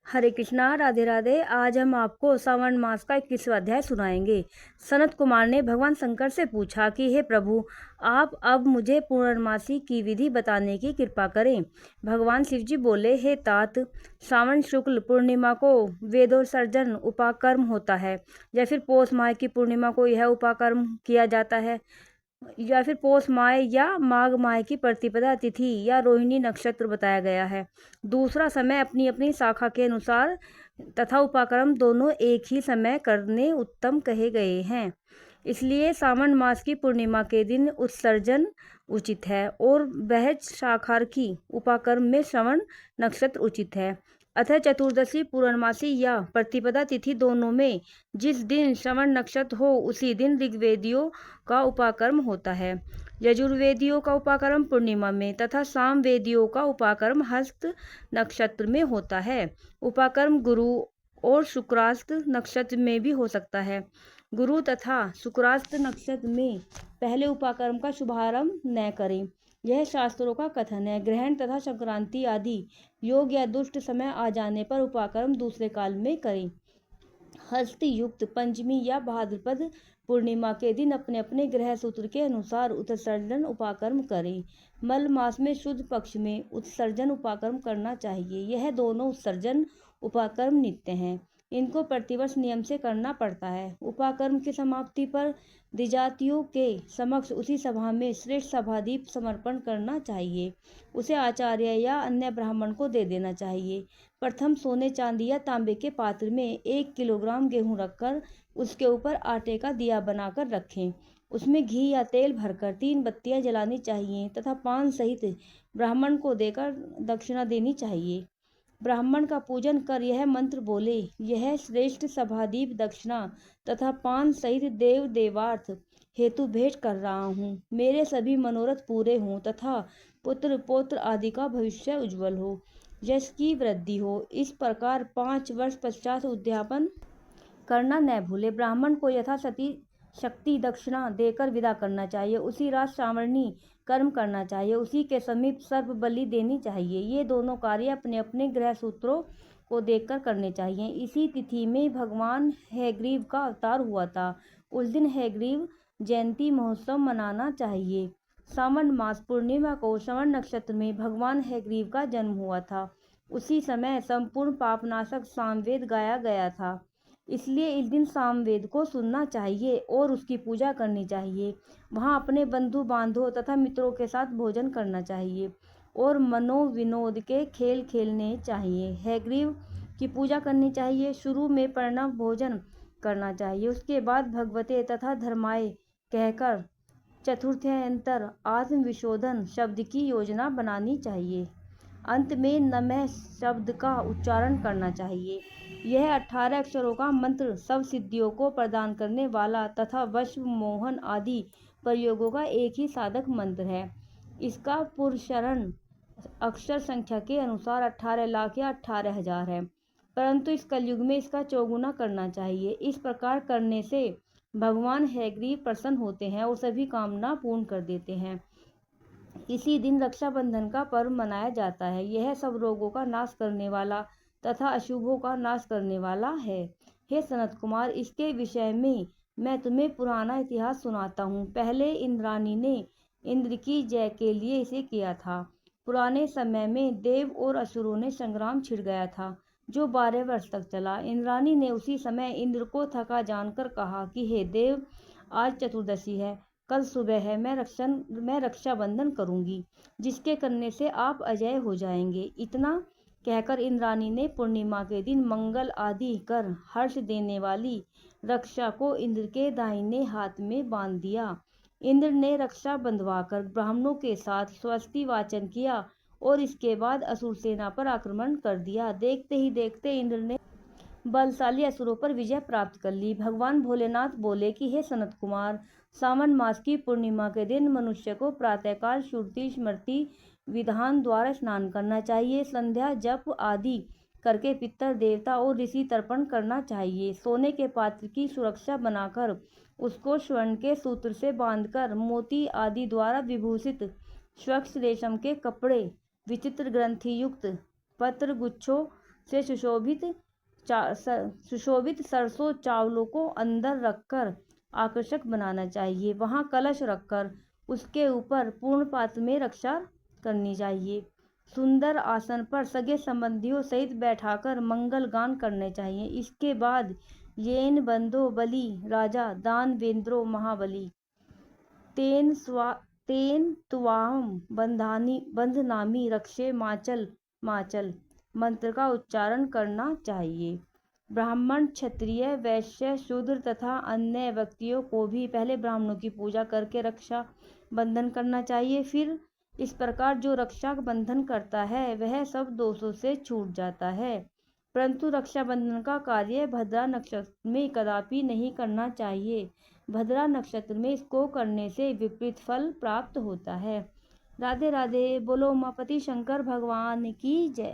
हरे कृष्णा, राधे राधे। आज हम आपको सावन मास का 21वां अध्याय सुनाएंगे। सनत कुमार ने भगवान शंकर से पूछा कि हे प्रभु, आप अब मुझे पूर्णमासी की विधि बताने की कृपा करें। भगवान शिव जी बोले, हे तात, सावन शुक्ल पूर्णिमा को वेदोत्सर्जन उपाकर्म होता है, या फिर पौष माह की पूर्णिमा को यह उपाकर्म किया जाता है, या फिर पौष माह या माघ माह की प्रतिपदा तिथि या रोहिणी नक्षत्र बताया गया है। दूसरा समय अपनी अपनी शाखा के अनुसार तथा उपाकर्म दोनों एक ही समय करने उत्तम कहे गए हैं। इसलिए सावन मास की पूर्णिमा के दिन उत्सर्जन उचित है और वह शाखार की उपाकर्म में श्रवण नक्षत्र उचित है। अतः चतुर्दशी, पूर्णमासी या प्रतिपदा तिथि दोनों में जिस दिन श्रवण नक्षत्र हो उसी दिन ऋग्वेदियों का उपाकर्म होता है। यजुर्वेदियों का उपाकर्म पूर्णिमा में तथा सामवेदियों का उपाकर्म हस्त नक्षत्र में होता है। उपाकर्म गुरु और शुक्रास्त नक्षत्र में भी हो सकता है। गुरु तथा शुक्रास्त नक्षत्र में पहले उपाकर्म का शुभारंभ न करें, यह शास्त्रों का कथन है। ग्रहण तथा संक्रांति आदि योग या दुष्ट समय आ जाने पर उपाकर्म दूसरे काल में करें। हस्त युक्त पंचमी या भाद्रपद पूर्णिमा के दिन अपने अपने ग्रह सूत्र के अनुसार उत्सर्जन उपाकर्म करें। मल मास में शुद्ध पक्ष में उत्सर्जन उपाकर्म करना चाहिए। यह दोनों उत्सर्जन उपाकर्म नित्य हैं। इनको प्रतिवर्ष नियम से करना पड़ता है। उपाकर्म की समाप्ति पर द्विजातियों के समक्ष उसी सभा में श्रेष्ठ सभादीप समर्पण करना चाहिए। उसे आचार्य या अन्य ब्राह्मण को दे देना चाहिए। प्रथम सोने, चांदी या तांबे के पात्र में 1 किलोग्राम गेहूं रखकर उसके ऊपर आटे का दिया बनाकर रखें। उसमें घी या तेल भरकर 3 बत्तियां जलानी चाहिए तथा पान सहित ब्राह्मण को देकर दक्षिणा देनी चाहिए। ब्राह्मण का पूजन कर यह मंत्र बोले, यह श्रेष्ठ सभादीप दक्षिणा तथा पान सहित देव देवार्थ हेतु भेंट कर रहा हूँ। मेरे सभी मनोरथ पूरे हों तथा पुत्र पौत्र आदि का भविष्य उज्जवल हो, यश की वृद्धि हो। इस प्रकार 5 वर्ष पश्चात उद्यापन करना न भूले। ब्राह्मण को यथाशक्ति शक्ति दक्षिणा देकर विदा करना चाहिए। उसी रात श्रावणी कर्म करना चाहिए। उसी के समीप सर्प बलि देनी चाहिए। ये दोनों कार्य अपने अपने ग्रह सूत्रों को देखकर करने चाहिए। इसी तिथि में भगवान हैग्रीव का अवतार हुआ था। उस दिन हैग्रीव जयंती महोत्सव मनाना चाहिए। सावन मास पूर्णिमा को श्रवण नक्षत्र में भगवान हैग्रीव का जन्म हुआ था। उसी समय संपूर्ण पापनाशक सामवेद गाया गया था। इसलिए इस दिन सामवेद को सुनना चाहिए और उसकी पूजा करनी चाहिए। वहाँ अपने बंधु बांधवों तथा मित्रों के साथ भोजन करना चाहिए और मनोविनोद के खेल खेलने चाहिए। हैग्रीव की पूजा करनी चाहिए। शुरू में प्रणव भोजन करना चाहिए। उसके बाद भगवते तथा धर्माय कहकर चतुर्थ्यंतर आत्मविशोधन शब्द की योजना बनानी चाहिए। अंत में नमः शब्द का उच्चारण करना चाहिए। यह 18 अक्षरों का मंत्र सब सिद्धियों को प्रदान करने वाला तथा वश, मोहन आदि प्रयोगों का एक ही साधक मंत्र है। इसका पुरस्चरण अक्षर संख्या के अनुसार 18 लाख या 18,000 है, परंतु इस कलयुग में इसका चौगुना करना चाहिए। इस प्रकार करने से भगवान हैग्रीव प्रसन्न होते हैं और सभी कामना पूर्ण कर देते हैं। इसी दिन रक्षाबंधन का पर्व मनाया जाता है। यह सब रोगों का नाश करने वाला तथा अशुभों का नाश करने वाला है। हे सनत कुमार, इसके विषय में मैं तुम्हें पुराना इतिहास सुनाता हूँ। पहले इंद्राणी ने इंद्र की जय के लिए इसे किया था। पुराने समय में देव और असुरों ने संग्राम छिड़ गया था जो 12 वर्ष तक चला। इंद्राणी ने उसी समय इंद्र को थका जानकर कहा कि हे देव, आज चतुर्दशी है, कल सुबह है, मैं रक्षाबंधन करूंगी, जिसके करने से आप अजय हो जाएंगे। इतना कहकर इंद्राणी ने पूर्णिमा के दिन मंगल आदि कर हर्ष देने वाली रक्षा को इंद्र के दाहिने हाथ में बांध दिया। इंद्र ने रक्षा बंधवाकर ब्राह्मणों के साथ स्वस्ति वाचन किया और इसके बाद असुर सेना पर आक्रमण कर दिया। देखते ही देखते इंद्र ने बलशाली असुरों पर विजय प्राप्त कर ली। भगवान भोलेनाथ बोले कि हे सनत कुमार, सावन मास की पूर्णिमा के दिन मनुष्य को प्रातःकाल श्रुति स्मृति विधान द्वारा स्नान करना चाहिए। संध्या जप आदि करके पितर देवता और ऋषि तर्पण करना चाहिए। सोने के पात्र की सुरक्षा बनाकर उसको स्वर्ण के सूत्र से बांधकर मोती आदि द्वारा विभूषित स्वच्छ रेशम के कपड़े, विचित्र ग्रंथि युक्त पत्र गुच्छों से सुशोभित सरसों चावलों को अंदर रखकर आकर्षक बनाना चाहिए। वहां कलश रखकर उसके ऊपर पूर्ण पात्र में रक्षा करनी चाहिए। सुंदर आसन पर सगे संबंधियों सहित बैठाकर मंगल गान करने चाहिए। इसके बाद येन बंधो बलि राजा दान वेंद्रो महाबली तेन तुवाहम बंधनामी रक्षे माचल माचल मंत्र का उच्चारण करना चाहिए। ब्राह्मण, क्षत्रिय, वैश्य, शूद्र तथा अन्य व्यक्तियों को भी पहले ब्राह्मणों की पूजा करके रक्षा बंधन करना चाहिए। फिर इस प्रकार जो रक्षा बंधन करता है वह सब दोषों से छूट जाता है। परंतु रक्षाबंधन का कार्य भद्रा नक्षत्र में कदापि नहीं करना चाहिए। भद्रा नक्षत्र में इसको करने से विपरीत फल प्राप्त होता है। राधे राधे। बोलो उमापति शंकर भगवान की जय।